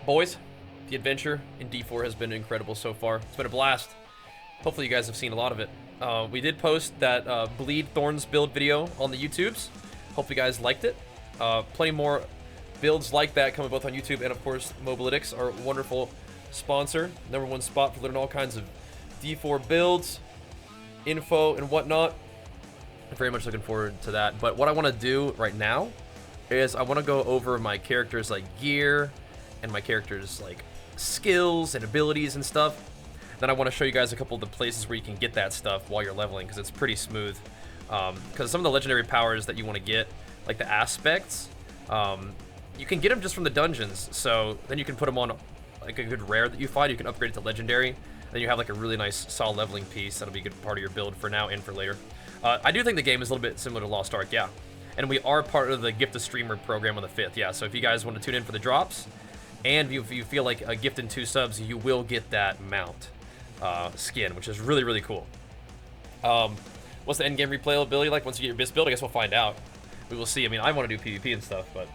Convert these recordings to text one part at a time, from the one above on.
Boys, the adventure in D4 has been incredible so far. It's been a blast. Hopefully you guys have seen a lot of it. We did post that Bleed Thorns build video on the YouTubes. Hope you guys liked it. Plenty more builds like that coming both on YouTube and, of course, Mobalytics, our wonderful sponsor. #1 spot for learning all kinds of D4 builds, info, and whatnot. I'm very much looking forward to that. But what I want to do right now is I want to go over my characters' like gear and my characters' like skills and abilities and stuff. Then I want to show you guys a couple of the places where you can get that stuff while you're leveling, because it's pretty smooth. Because some of the legendary powers that you want to get, like the aspects, you can get them just from the dungeons. So then you can put them on like a good rare that you find. You can upgrade it to legendary. Then you have like a really nice solid leveling piece that'll be a good part of your build for now and for later. I do think the game is a little bit similar to Lost Ark, yeah. And we are part of the Gift a Streamer program on the 5th, yeah. So if you guys want to tune in for the drops, and if you feel like a gift in 2 subs, you will get that mount skin, which is really, really cool. What's the end game replayability like once you get your best build? I guess we'll find out. We will see. I mean, I want to do PvP and stuff, but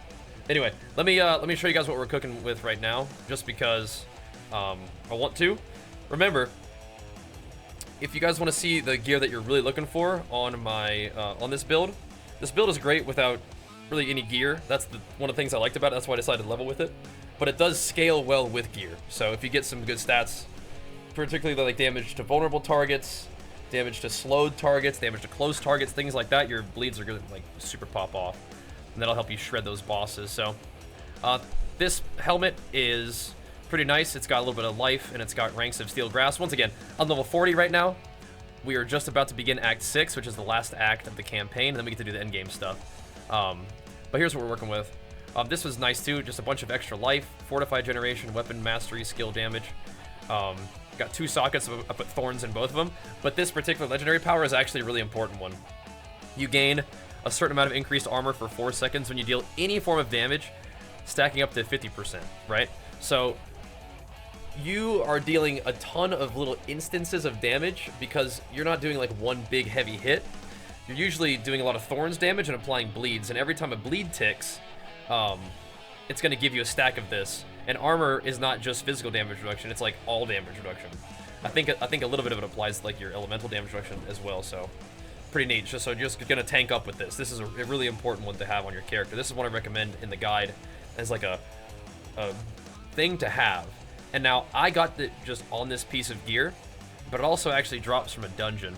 anyway, let me show you guys what we're cooking with right now, just because I want to. Remember, if you guys want to see the gear that you're really looking for on my on this build is great without really any gear. That's one of the things I liked about it. That's why I decided to level with it. But it does scale well with gear. So if you get some good stats, particularly like damage to vulnerable targets, damage to slowed targets, damage to close targets, things like that, your bleeds are gonna like super pop off, and that'll help you shred those bosses. So this helmet is pretty nice. It's got a little bit of life, and it's got ranks of steel grass. Once again, I'm level 40 right now. We are just about to begin Act 6, which is the last act of the campaign, and then we get to do the endgame stuff. But here's what we're working with. This was nice too, just a bunch of extra life, fortified generation, weapon mastery, skill damage. Got 2 sockets, I put Thorns in both of them, but this particular legendary power is actually a really important one. You gain a certain amount of increased armor for 4 seconds when you deal any form of damage, stacking up to 50%, right? So you are dealing a ton of little instances of damage because you're not doing like one big heavy hit. You're usually doing a lot of Thorns damage and applying bleeds, and every time a bleed ticks, it's going to give you a stack of this. And armor is not just physical damage reduction, it's like all damage reduction. I think a little bit of it applies to like your elemental damage reduction as well, so pretty neat. So you're just gonna tank up with this. This is a really important one to have on your character. This is what I recommend in the guide as like a thing to have. And now I got it just on this piece of gear, but it also actually drops from a dungeon.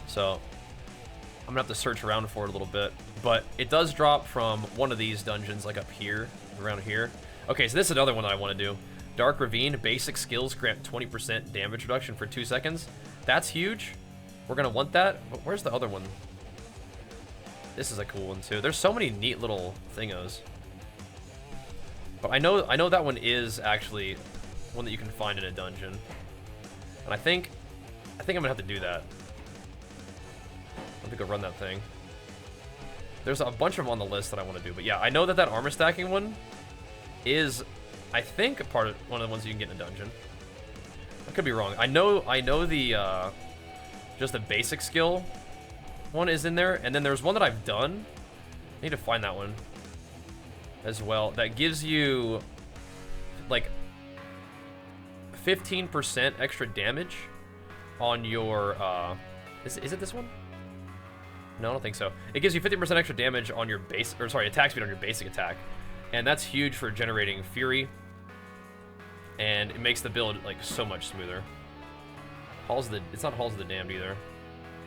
So I'm gonna have to search around for it a little bit, but it does drop from one of these dungeons, like up here, around here. Okay, so this is another one that I want to do. Dark Ravine, basic skills grant 20% damage reduction for 2 seconds. That's huge. We're gonna want that. But where's the other one? This is a cool one too. There's so many neat little thingos. But I know that one is actually one that you can find in a dungeon. And I think I'm gonna have to do that. Let me go run that thing. There's a bunch of them on the list that I want to do, but yeah, I know that armor stacking one is, I think, a part of one of the ones you can get in a dungeon. I could be wrong. I know the just the basic skill one is in there, and then there's one that I've done. I need to find that one as well. That gives you like 15% extra damage on your is it this one? No, I don't think so. It gives you 50% extra damage on your base, or sorry, attack speed on your basic attack. And that's huge for generating fury. And it makes the build like so much smoother. It's not Halls of the Damned either.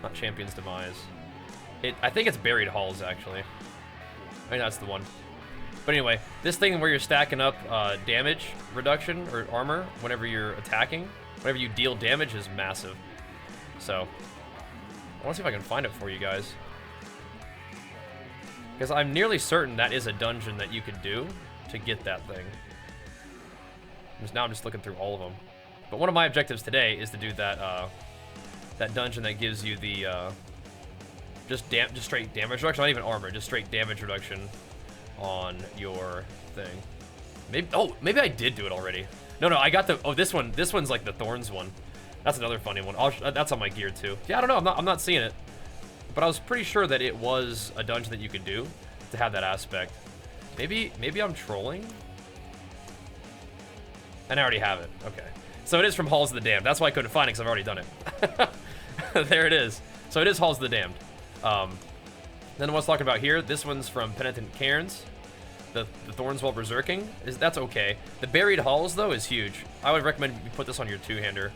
Not Champion's Demise. I think it's Buried Halls actually. I mean, that's the one. But anyway, this thing where you're stacking up damage reduction or armor whenever you're attacking, whenever you deal damage, is massive. So I want to see if I can find it for you guys. Because I'm nearly certain that is a dungeon that you could do to get that thing. Now I'm just looking through all of them. But one of my objectives today is to do that that dungeon that gives you the just straight damage reduction, not even armor, just straight damage reduction on your thing. Maybe I did do it already. No, I got the this one's like the Thorns one. That's another funny one. That's on my gear too. Yeah, I don't know. I'm not seeing it. But I was pretty sure that it was a dungeon that you could do to have that aspect. Maybe I'm trolling. And I already have it. Okay. So it is from Halls of the Damned. That's why I couldn't find it, because I've already done it. There it is. So it is Halls of the Damned. Then what's talking about here, this one's from Penitent Cairns. The Thorns while berserking. That's okay. The Buried Halls, though, is huge. I would recommend you put this on your two-hander,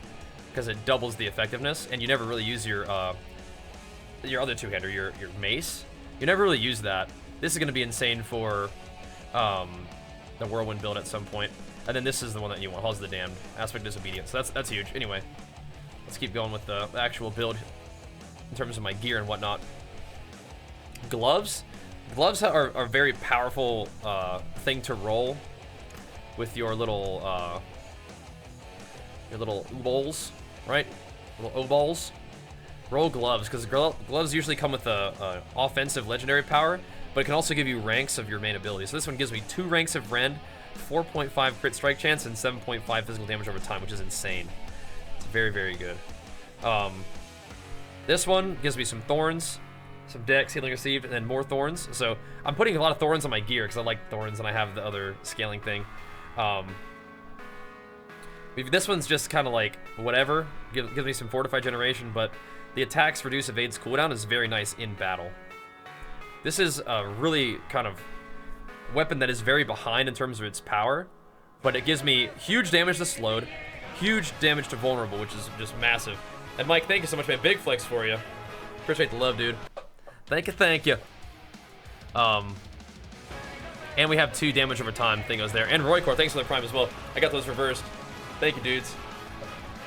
because it doubles the effectiveness, and you never really use your other two-hander, your mace. You never really use that. This is going to be insane for the Whirlwind build at some point. And then this is the one that you want, Halls of the Damned, Aspect Disobedience. So that's huge. Anyway, let's keep going with the actual build in terms of my gear and whatnot. Gloves. Gloves are a very powerful thing to roll with your little bowls, right? Little O-balls. Roll gloves, because gloves usually come with a offensive legendary power, but it can also give you ranks of your main ability. So this one gives me 2 ranks of Rend, 4.5 crit strike chance, and 7.5 physical damage over time, which is insane. It's very, very good. This one gives me some Thorns, some Dex, healing received, and then more Thorns. So I'm putting a lot of Thorns on my gear because I like Thorns and I have the other scaling thing. This one's just kind of like whatever. Gives me some Fortified Generation, but the attacks reduce evades cooldown is very nice in battle. This is a really kind of weapon that is very behind in terms of its power, but it gives me huge damage to slowed, huge damage to vulnerable, which is just massive. And Mike, thank you so much, man. Big flex for you. Appreciate the love, dude. Thank you, thank you. And we have 2 damage over time thingos there. And Roycor, thanks for the prime as well. I got those reversed. Thank you, dudes.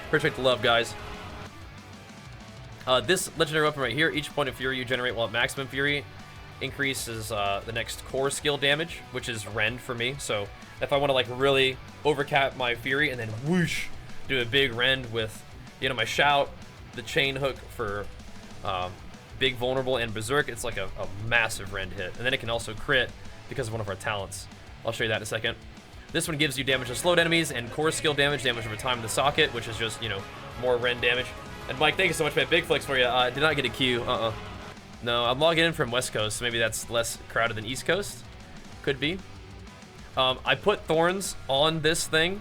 Appreciate the love, guys. This legendary weapon right here, each point of fury you generate while at maximum fury increases the next core skill damage, which is Rend for me. So if I want to like really overcap my fury and then whoosh, do a big Rend with, you know, my shout, the chain hook for big vulnerable and berserk, it's like a massive Rend hit. And then it can also crit because of one of our talents. I'll show you that in a second. This one gives you damage to slowed enemies and core skill damage over time in the socket, which is just, you know, more Rend damage. And Mike, thank you so much, man. Big flex for you. Did not get a queue. No, I'm logging in from West Coast, so maybe that's less crowded than East Coast. Could be. I put Thorns on this thing.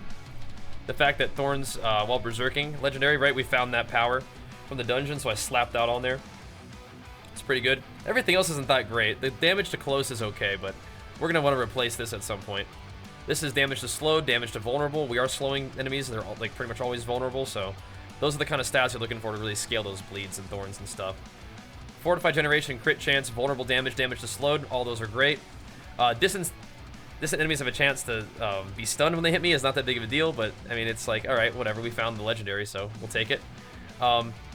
The fact that Thorns, while berserking, legendary, right? We found that power from the dungeon, so I slapped that on there. It's pretty good. Everything else isn't that great. The damage to close is okay, but we're going to want to replace this at some point. This is damage to slow, damage to vulnerable. We are slowing enemies. They're all, like pretty much always vulnerable, so those are the kind of stats you're looking for to really scale those bleeds and thorns and stuff. Fortified generation, crit chance, vulnerable damage, damage to slowed. All those are great. Distant enemies have a chance to be stunned when they hit me. It's not that big of a deal, but I mean, it's like, all right, whatever. We found the legendary, so we'll take it.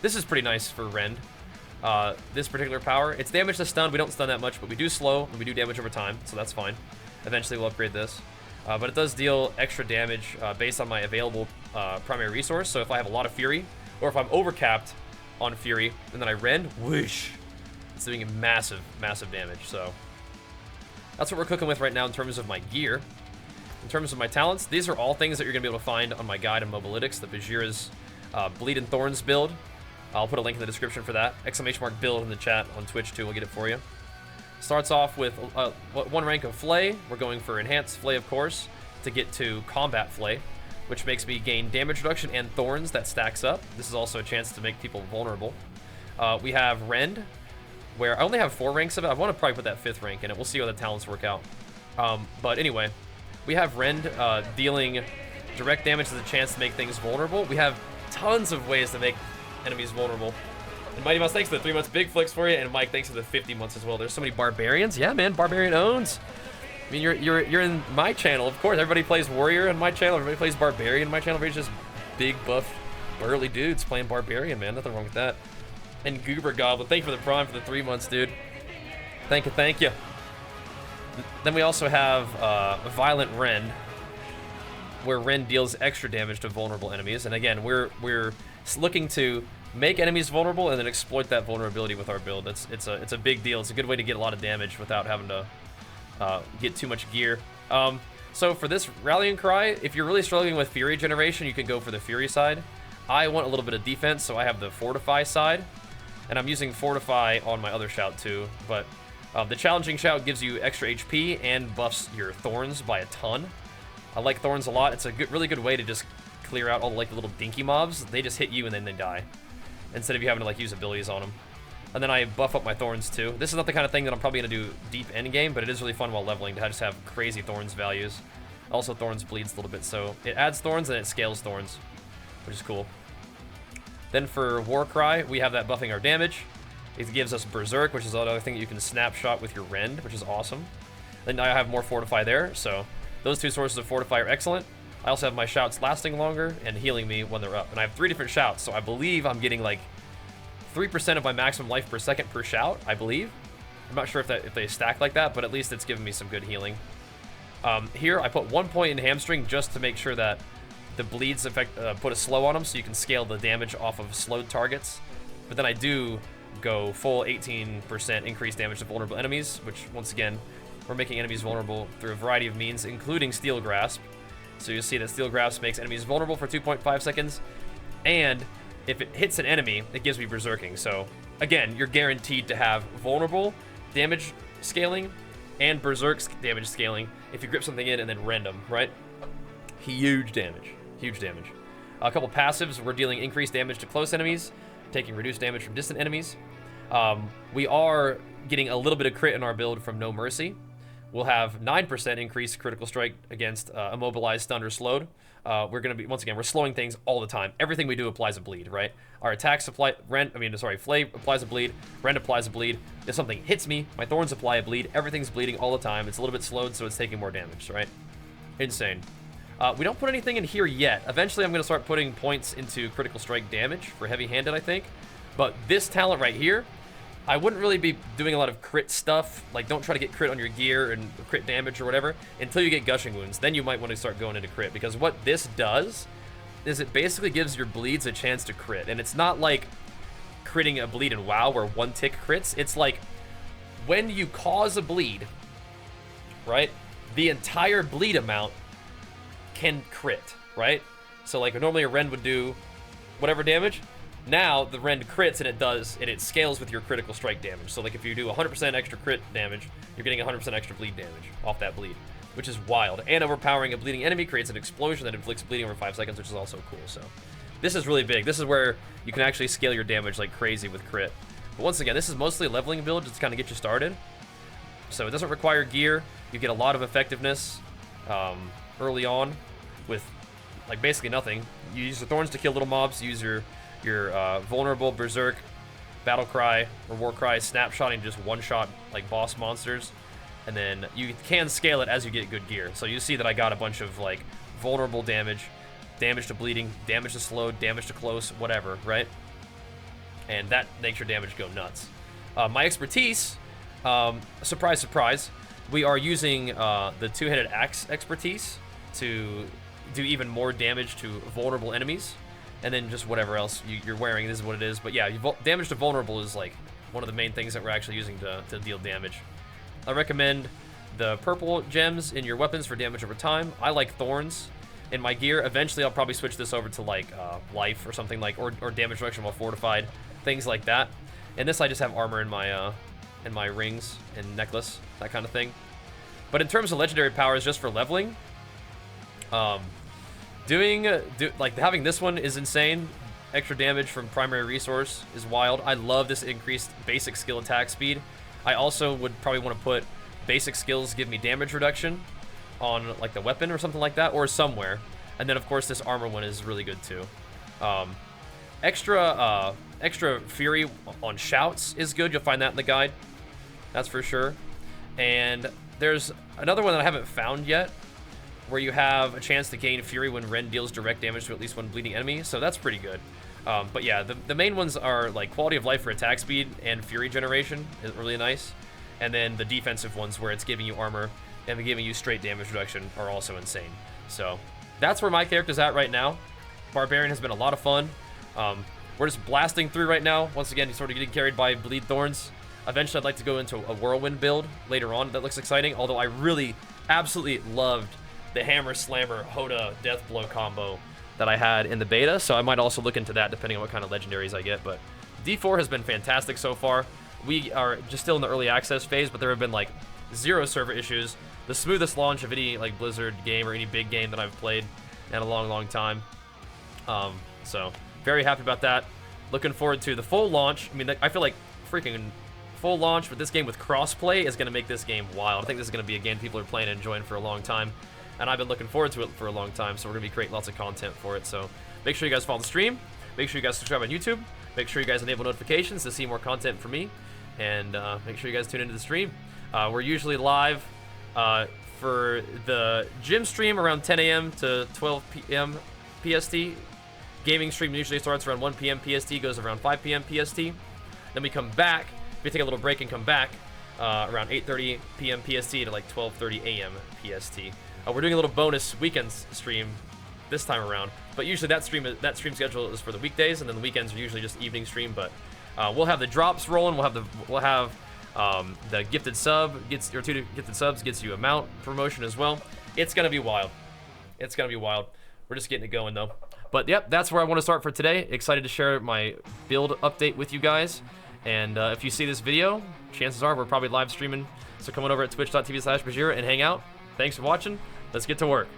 This is pretty nice for Rend. This particular power, it's damage to stun. We don't stun that much, but we do slow and we do damage over time, so that's fine. Eventually we'll upgrade this. But it does deal extra damage based on my available primary resource. So if I have a lot of Fury, or if I'm overcapped on Fury, and then I Rend, whoosh, it's doing massive, massive damage. So that's what we're cooking with right now in terms of my gear. In terms of my talents, these are all things that you're going to be able to find on my guide on Mobalytics, the Bajheera's Bleed and Thorns build. I'll put a link in the description for that. !build in the chat on Twitch too, we'll get it for you. Starts off with 1 rank of Flay. We're going for Enhanced Flay, of course, to get to Combat Flay, which makes me gain damage reduction and Thorns that stacks up. This is also a chance to make people vulnerable. We have Rend, where I only have 4 ranks of it. I want to probably put that 5th rank in it. We'll see how the talents work out. But anyway, we have Rend dealing direct damage as a chance to make things vulnerable. We have tons of ways to make enemies vulnerable. And Mighty Mouse, thanks for the 3 months. Big flicks for you. And Mike, thanks for the 50 months as well. There's so many Barbarians. Yeah, man, Barbarian owns. I mean, you're in my channel, of course. Everybody plays Warrior in my channel. Everybody plays Barbarian in my channel. Everybody's just big, buff, burly dudes playing Barbarian, man. Nothing wrong with that. And Goober Goblin, thank you for the prime for the 3 months, dude. Thank you, thank you. Then we also have Violent Rend, where Rend deals extra damage to vulnerable enemies. And again, we're looking to make enemies vulnerable and then exploit that vulnerability with our build. It's a big deal. It's a good way to get a lot of damage without having to get too much gear. So for this Rallying Cry, if you're really struggling with Fury generation, you can go for the Fury side. I want a little bit of defense, so I have the Fortify side, and I'm using Fortify on my other shout too. But the Challenging Shout gives you extra HP and buffs your Thorns by a ton. I like Thorns a lot. It's a really good way to just clear out all like the little dinky mobs. They just hit you and then they die, instead of you having to like use abilities on them. And then I buff up my Thorns too. This is not the kind of thing that I'm probably gonna do deep end game, but it is really fun while leveling to just have crazy Thorns values. Also, Thorns bleeds a little bit, so it adds Thorns and it scales Thorns, which is cool. Then for Warcry, we have that buffing our damage. It gives us Berserk, which is another thing that you can snapshot with your Rend, which is awesome. Then I have more Fortify there, so those two sources of Fortify are excellent. I also have my shouts lasting longer and healing me when they're up. And I have 3 different shouts, so I believe I'm getting like 3% of my maximum life per second per shout, I believe. I'm not sure if they stack like that, but at least it's giving me some good healing. Here, I put 1 point in Hamstring just to make sure that the bleeds put a slow on them, so you can scale the damage off of slowed targets. But then I do go full 18% increased damage to vulnerable enemies, which, once again, we're making enemies vulnerable through a variety of means, including Steel Grasp. So you'll see that Steel Grasp makes enemies vulnerable for 2.5 seconds, and if it hits an enemy, it gives me Berserking. So, again, you're guaranteed to have vulnerable damage scaling and Berserk damage scaling if you grip something in and then rend them, right? Huge damage. Huge damage. A couple passives, we're dealing increased damage to close enemies, taking reduced damage from distant enemies. We are getting a little bit of crit in our build from No Mercy. We'll have 9% increased critical strike against immobilized, stunned, or slowed. We're going to be, once again, we're slowing things all the time. Everything we do applies a bleed, right? Our attacks apply, Flay applies a bleed, Rend applies a bleed. If something hits me, my Thorns apply a bleed. Everything's bleeding all the time. It's a little bit slowed, so it's taking more damage, right? Insane. We don't put anything in here yet. Eventually, I'm going to start putting points into critical strike damage for heavy-handed, I think. But this talent right here, I wouldn't really be doing a lot of crit stuff. Like, don't try to get crit on your gear and crit damage or whatever until you get Gushing Wounds. Then you might want to start going into crit, because what this does is it basically gives your bleeds a chance to crit. And it's not like critting a bleed in WoW where 1 tick crits. It's like when you cause a bleed, right, the entire bleed amount can crit, right? So like normally a Rend would do whatever damage. Now the Rend crits and it scales with your critical strike damage. So like if you do 100% extra crit damage, you're getting 100% extra bleed damage off that bleed, which is wild. And overpowering a bleeding enemy creates an explosion that inflicts bleeding over 5 seconds, which is also cool. So this is really big. This is where you can actually scale your damage like crazy with crit. But once again, this is mostly a leveling build just to kind of get you started. So it doesn't require gear. You get a lot of effectiveness early on with like basically nothing. You use the Thorns to kill little mobs. You use your vulnerable, Berserk, Battle Cry, or War Cry, snapshotting just one-shot like boss monsters. And then you can scale it as you get good gear. So you see that I got a bunch of like vulnerable damage, damage to bleeding, damage to slow, damage to close, whatever, right? And that makes your damage go nuts. My expertise, surprise, surprise, we are using the two-headed axe expertise to do even more damage to vulnerable enemies. And then just whatever else you're wearing, this is what it is. But yeah, damage to vulnerable is like one of the main things that we're actually using to deal damage. I recommend the purple gems in your weapons for damage over time. I like Thorns in my gear. Eventually, I'll probably switch this over to like life or something like, or damage reduction while fortified, things like that. And this, I just have armor in my rings and necklace, that kind of thing. But in terms of legendary powers, just for leveling, having this one is insane. Extra damage from primary resource is wild. I love this increased basic skill attack speed. I also would probably want to put basic skills give me damage reduction on like the weapon or something like that, or somewhere. And then of course this armor one is really good too. Extra fury on shouts is good. You'll find that in the guide. That's for sure. And there's another one that I haven't found yet, where you have a chance to gain fury when Rend deals direct damage to at least one bleeding enemy, so that's pretty good. But yeah, the main ones are like quality of life for attack speed and fury generation is really nice. And then the defensive ones where it's giving you armor and giving you straight damage reduction are also insane. So that's where my character's at right now. Barbarian has been a lot of fun. We're just blasting through right now. Once again, he's sort of getting carried by Bleed Thorns. Eventually, I'd like to go into a Whirlwind build later on. That looks exciting, although I really absolutely loved the Hammer Slammer Hoda Deathblow combo that I had in the beta, so I might also look into that depending on what kind of legendaries I get. But D4 has been fantastic so far. We are just still in the early access phase, but there have been like zero server issues. The smoothest launch of any like Blizzard game or any big game that I've played in a long time. So very happy about that. Looking forward to the full launch. I mean, I feel like freaking full launch with this game with crossplay is going to make this game wild. I think this is going to be a game people are playing and enjoying for a long time, and I've been looking forward to it for a long time, so we're going to be creating lots of content for it. So make sure you guys follow the stream. Make sure you guys subscribe on YouTube. Make sure you guys enable notifications to see more content from me, and make sure you guys tune into the stream. We're usually live for the gym stream around 10 a.m. to 12 p.m. PST. Gaming stream usually starts around 1 p.m. PST, goes around 5 p.m. PST. Then we come back. We take a little break and come back around 8:30 p.m. PST to like 12:30 a.m. PST. We're doing a little bonus weekends stream this time around, but usually that stream schedule is for the weekdays, and then the weekends are usually just evening stream. But we'll have the drops rolling. We'll have the gifted sub gets, or 2 gifted subs gets you a mount promotion as well. It's gonna be wild. It's gonna be wild. We're just getting it going though. But yep, that's where I want to start for today. Excited to share my build update with you guys. And if you see this video, chances are we're probably live streaming. So come on over at twitch.tv/Bajheera and hang out. Thanks for watching. Let's get to work.